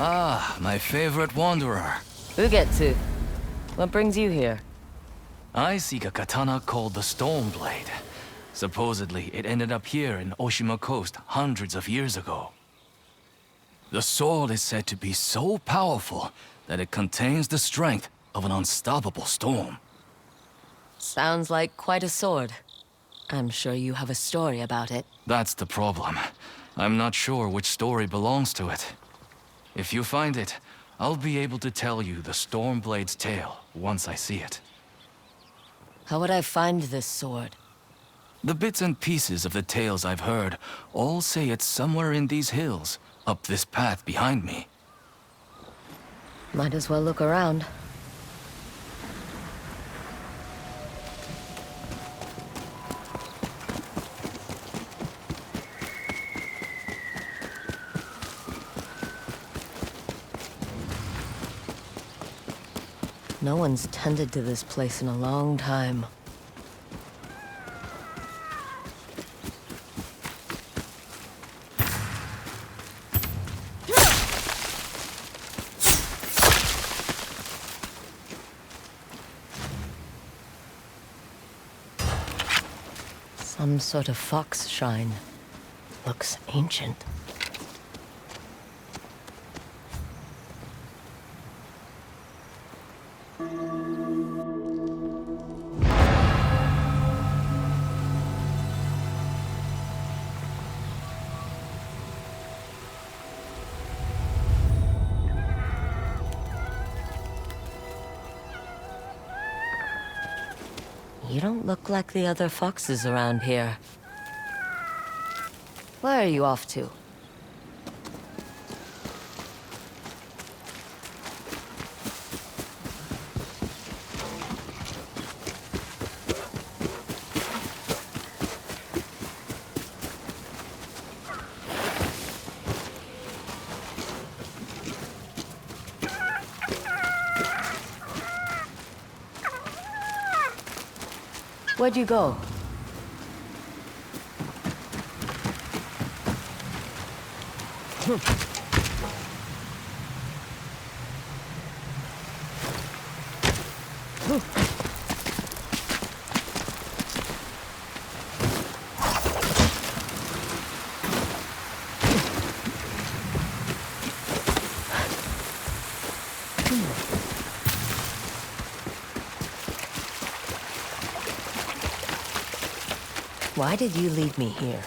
Ah, my favorite wanderer. Ugetsu, what brings you here? I seek a katana called the Storm Blade. Supposedly, it ended up here in Oshima Coast hundreds of years ago. The sword is said to be so powerful that it contains the strength of an unstoppable storm. Sounds like quite a sword. I'm sure you have a story about it. That's the problem. I'm not sure which story belongs to it. If you find it, I'll be able to tell you the Stormblade's tale once I see it. How would I find this sword? The bits and pieces of the tales I've heard all say it's somewhere in these hills, up this path behind me. Might as well look around. No one's tended to this place in a long time. Some sort of fox shrine. Looks ancient. You don't look like the other foxes around here. Where are you off to? Where'd you go? Why did you leave me here?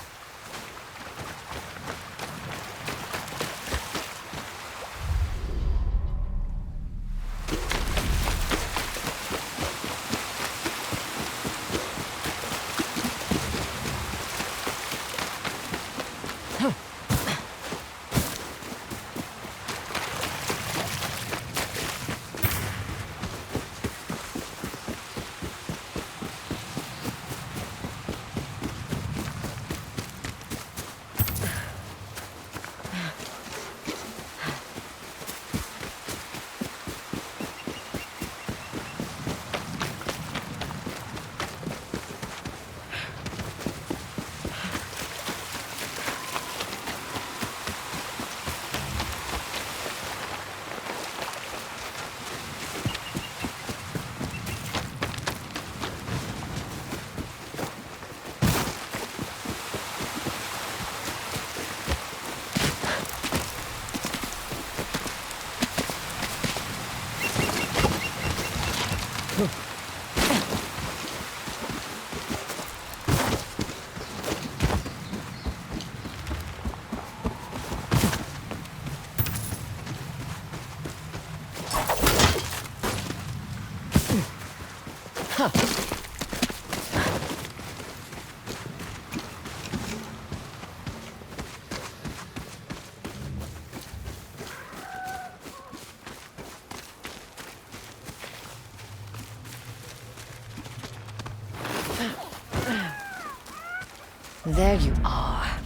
There you are.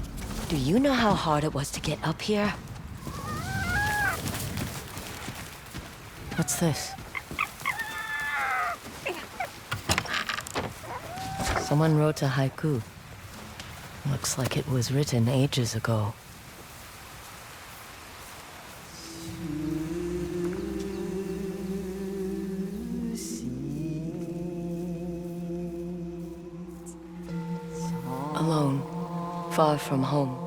Do you know how hard it was to get up here? What's this? Someone wrote a haiku. Looks like it was written ages ago. far from home.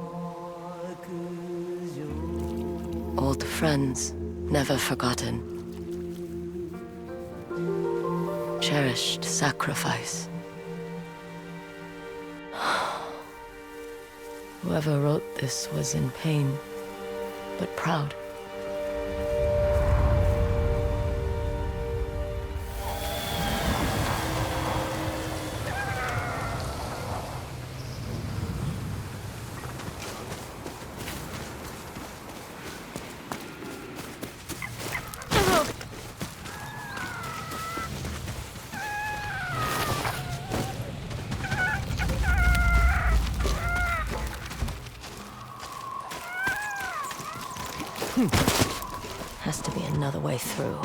Old friends, never forgotten. Cherished sacrifice. Whoever wrote this was in pain, but proud. Has to be another way through.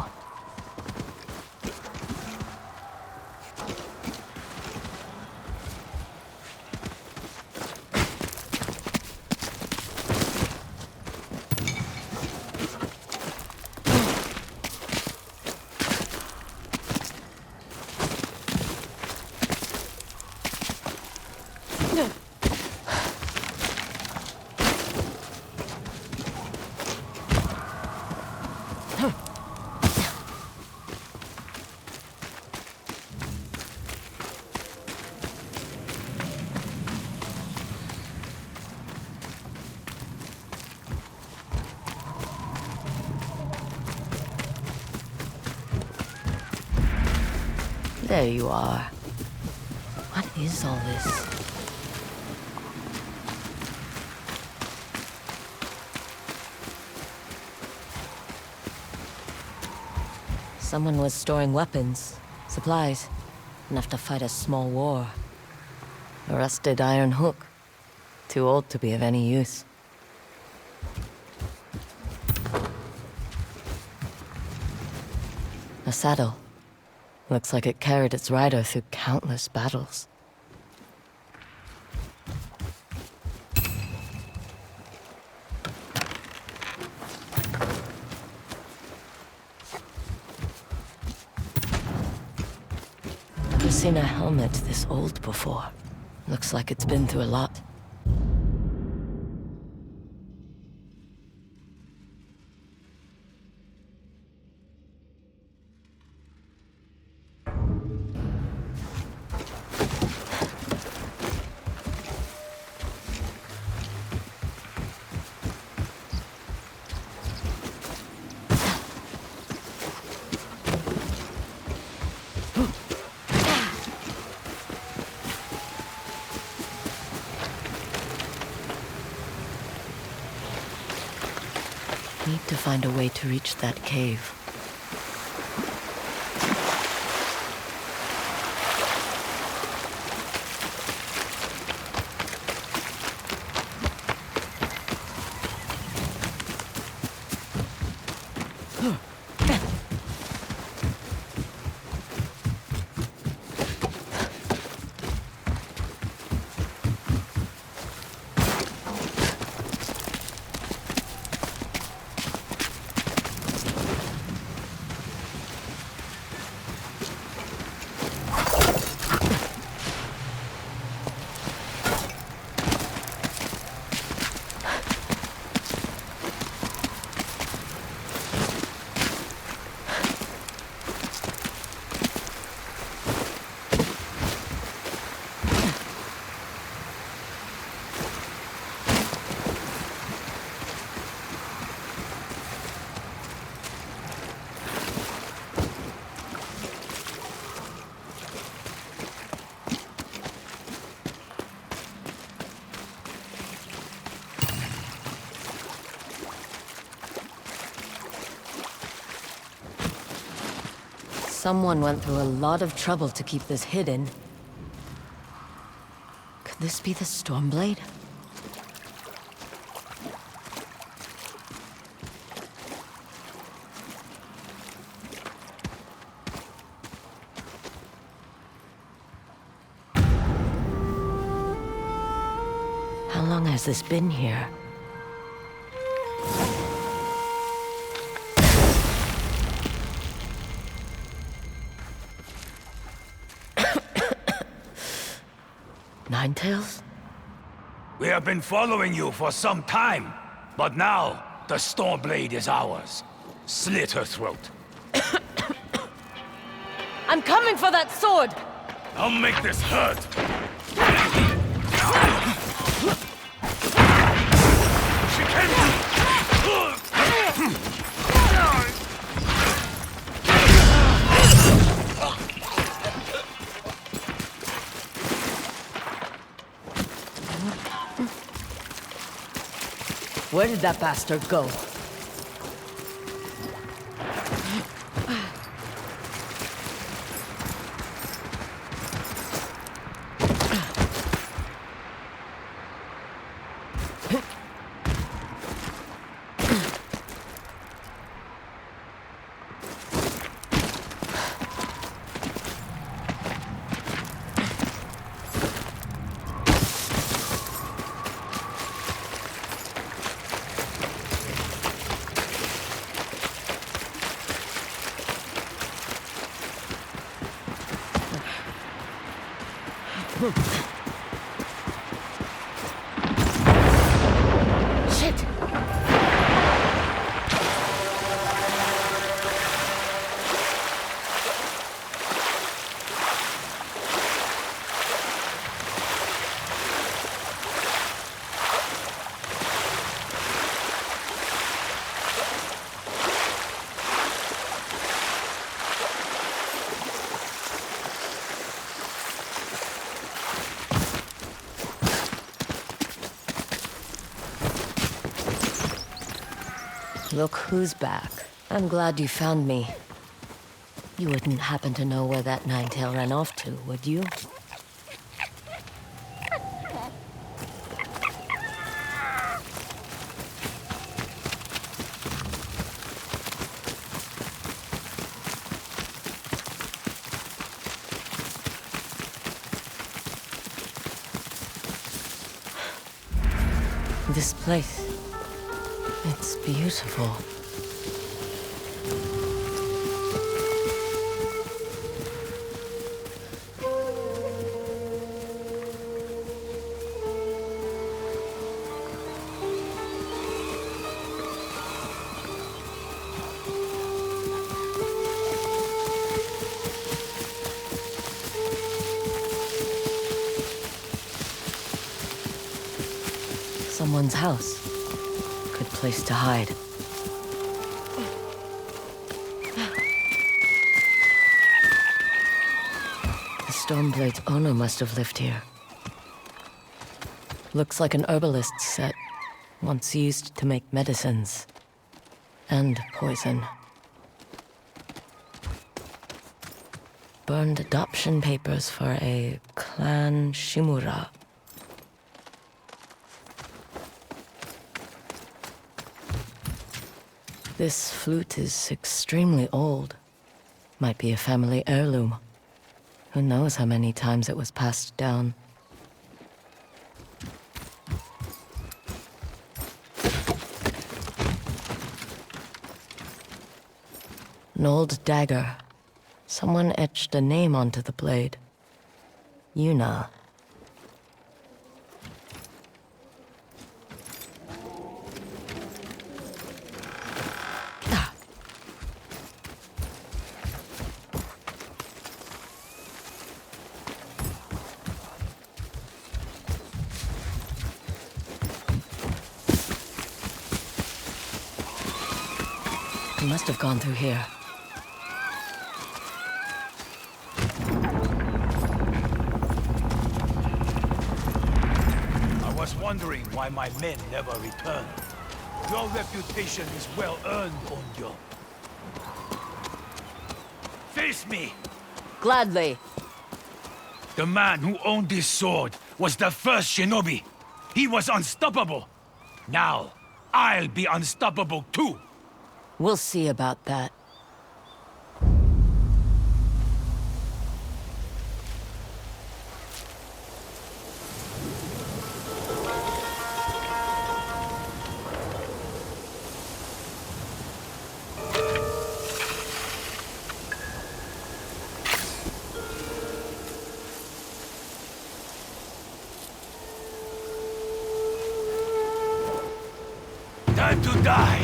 There you are. What is all this? Someone was storing weapons, supplies, enough to fight a small war. A rusted iron hook. Too old to be of any use. A saddle. Looks like it carried its rider through countless battles. Never seen a helmet this old before. Looks like it's been through a lot. Need to find a way to reach that cave. Someone went through a lot of trouble to keep this hidden. Could this be the Stormblade? How long has this been here? Ninetales? We have been following you for some time, but now the Stormblade is ours. Slit her throat. I'm coming for that sword! I'll make this hurt! She can... Where did that bastard go? Shit! Look who's back. I'm glad you found me. You wouldn't happen to know where that Ninetail ran off to, would you? This place... it's beautiful. Someone's house. Good place to hide. The Stormblade's owner must have lived here. Looks like an herbalist's set, once used to make medicines. And poison. Burned adoption papers for a clan Shimura. This flute is extremely old. Might be a family heirloom. Who knows how many times it was passed down. An old dagger. Someone etched a name onto the blade. Yuna. He must have gone through here. I was wondering why my men never returned. Your reputation is well earned, Onyo. Face me! Gladly. The man who owned this sword was the first shinobi. He was unstoppable. Now, I'll be unstoppable too. We'll see about that. Time to die!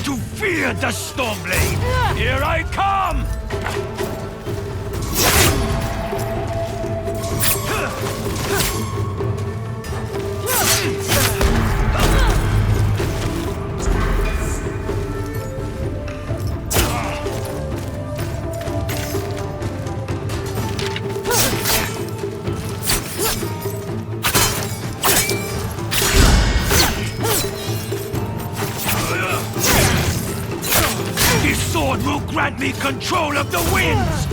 To fear the Stormblade! Here I come! Will grant me control of the winds!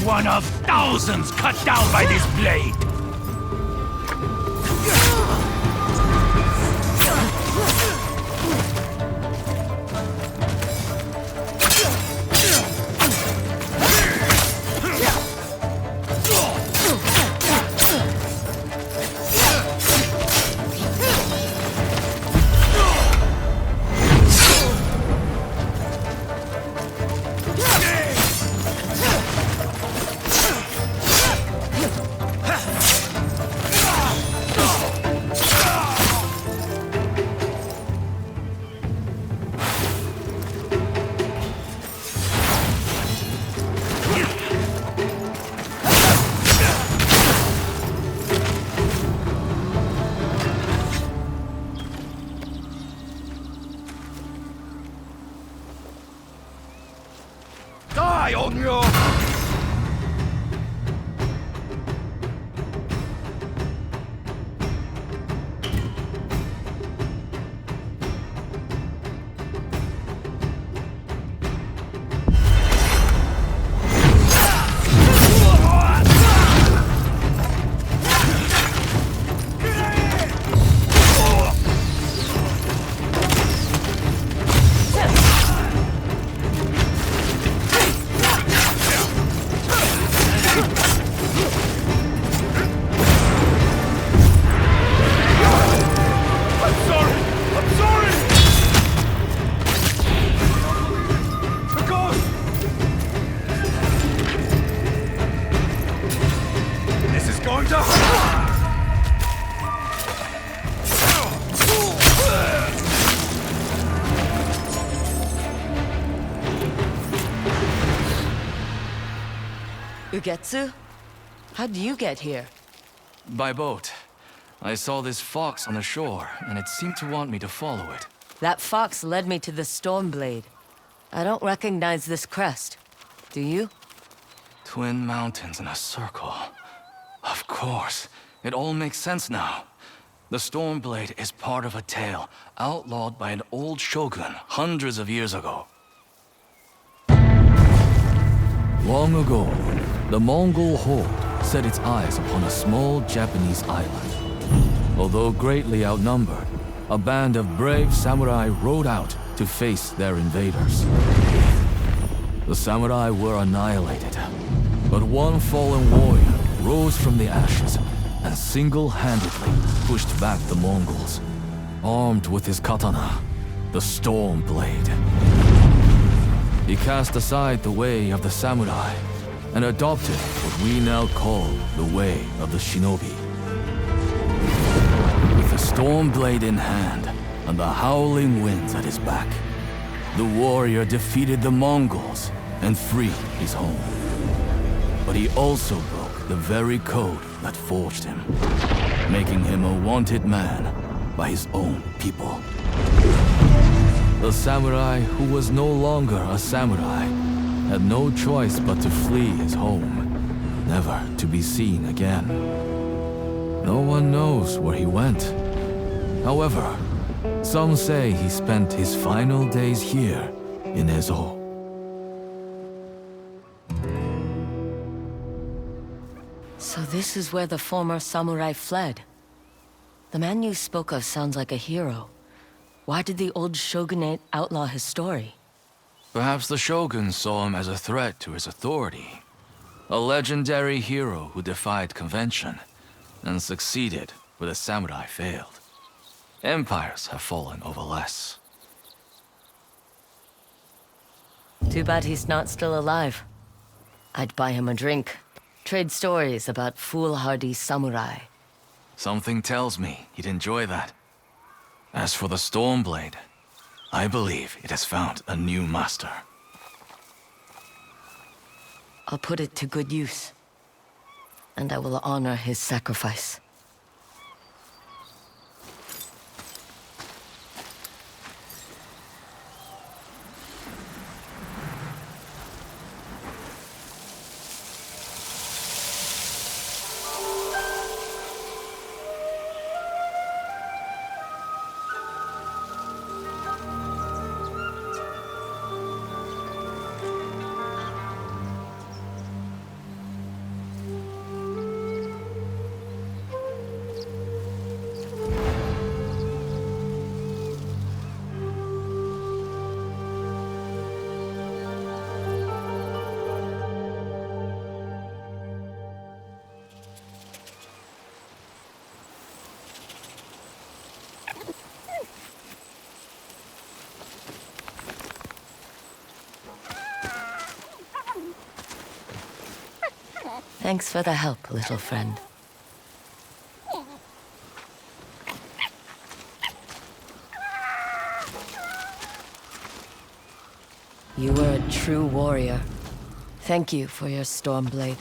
One of thousands cut down by this blade! Die on your... Ugetsu? How'd you get here? By boat. I saw this fox on the shore, and it seemed to want me to follow it. That fox led me to the Stormblade. I don't recognize this crest. Do you? Twin mountains in a circle. Of course. It all makes sense now. The Stormblade is part of a tale outlawed by an old shogun hundreds of years ago. Long ago, the Mongol horde set its eyes upon a small Japanese island. Although greatly outnumbered, a band of brave samurai rode out to face their invaders. The samurai were annihilated, but one fallen warrior rose from the ashes and single-handedly pushed back the Mongols, armed with his katana, the Stormblade. He cast aside the way of the samurai and adopted what we now call the way of the shinobi. a storm blade in hand and the howling winds at his back, the warrior defeated the Mongols and freed his home. But he also broke the very code that forged him, making him a wanted man by his own people. The samurai who was no longer a samurai had no choice but to flee his home, never to be seen again. No one knows where he went. However, some say he spent his final days here in Ezo. So this is where the former samurai fled. The man you spoke of sounds like a hero. Why did the old shogunate outlaw his story? Perhaps the shogun saw him as a threat to his authority. A legendary hero who defied convention and succeeded where the samurai failed. Empires have fallen over less. Too bad he's not still alive. I'd buy him a drink, trade stories about foolhardy samurai. Something tells me he'd enjoy that. As for the Stormblade, I believe it has found a new master. I'll put it to good use. And I will honor his sacrifice. Thanks for the help, little friend. You were a true warrior. Thank you for your Stormblade.